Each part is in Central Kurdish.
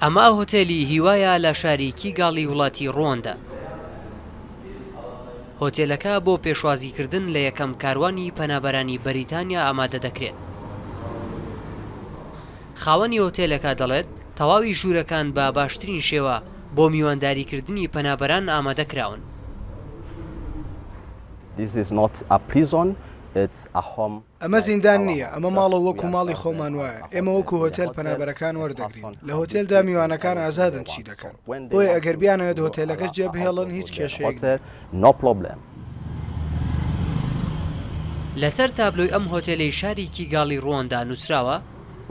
ئەمە هۆتێلی هیوایە لە شاری کیگاڵی وڵاتی ڕواندا. هۆتێلەکە بۆ پێشوازیکردن لە یەکەم کاروانی پەنابەرانی بەریتانیا ئامادە دەکرێت. خاوەنی هۆتێلەکە دەڵێت تەواوی ژوورەکان بە باشترین شێوە بۆ میوانداریکردنی پەنابەران ئامادە کراون. ئەمە زیندان نییە، ئەمە ماڵە وەکو ماڵی خۆمان وایە. ئێمە وەکو هۆتێل پەنابەرەکان وەردەگرین. لە هۆتێلدا میوانەکان ئازادن چی دەکەن. بۆیە ئەگەر بیانەوێت هۆتێلەکەش جێبهێڵن هیچ کێشەیەک. لەسەر تابلۆی ئەم هۆتێلەی شاری کیگاڵی ڕواندا نووسراوە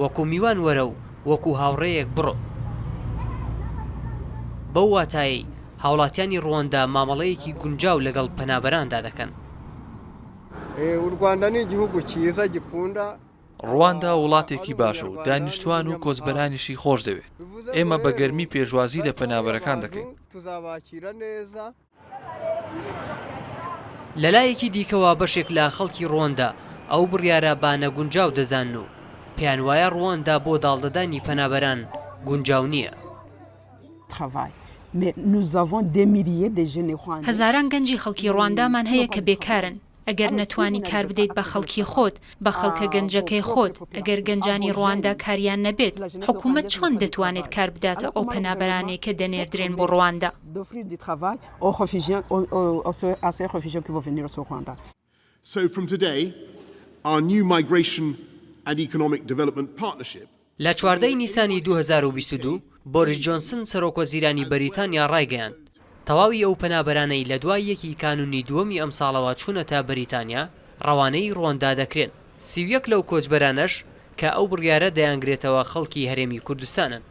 وەکو میوان وەرە و وەکو هاوڕێیەک بڕۆ. بەو واتایی هاوڵاتیانی ڕواندا مامەڵەیەکی گونجاو لەگەڵ پەنابەراندا دەکەن. ڕواندا وڵاتێکی باشە و دانیشتوان و کۆچبەرانیشی خۆش دەوێت. ئێمە بە گەرمی پێشوازی لە پەنابەرەکان دەکەین. لەلایەکی دیکەوە بەشێک لە خەڵکی ڕواندا ئەو بڕیارە بانە گونجاو دەزان و پێیان وایە ڕواندا بۆ داڵدەدانی پەنابەران گونجاو نییە. هەزاران گەنجی خەڵکی ڕوانdaمان هەیە کە بێکارن. ئەگەر نەتوانی کار بدەیت بە خەڵکی خۆت، بە خەڵکە گەنجەکەی خۆت، ئەگەر گەنجانی ڕواندا کاریان نەبێت، حکوومەت چۆن دەتوانێت کار بداتە ئەو پەنابەرانەی کە دەنێردرێن بۆ ڕواندا؟ لە 14 نیسانی 2022 بۆریس جۆنسن سەرۆکوەزیرانی بەریتانیا ڕایگەیاند تەواوی ئەو پەنابەرانەی لە دوای یەکی کانونی دووەمی ئەم ساڵەوە چوونەتە بەریتانیا ڕەوانەی ڕواندا دەکرێن. 31 لەو کۆچبەرانەش کە ئەو بڕیارە دەیانگرێتەوە خەڵکی هەرێمی کوردستانن.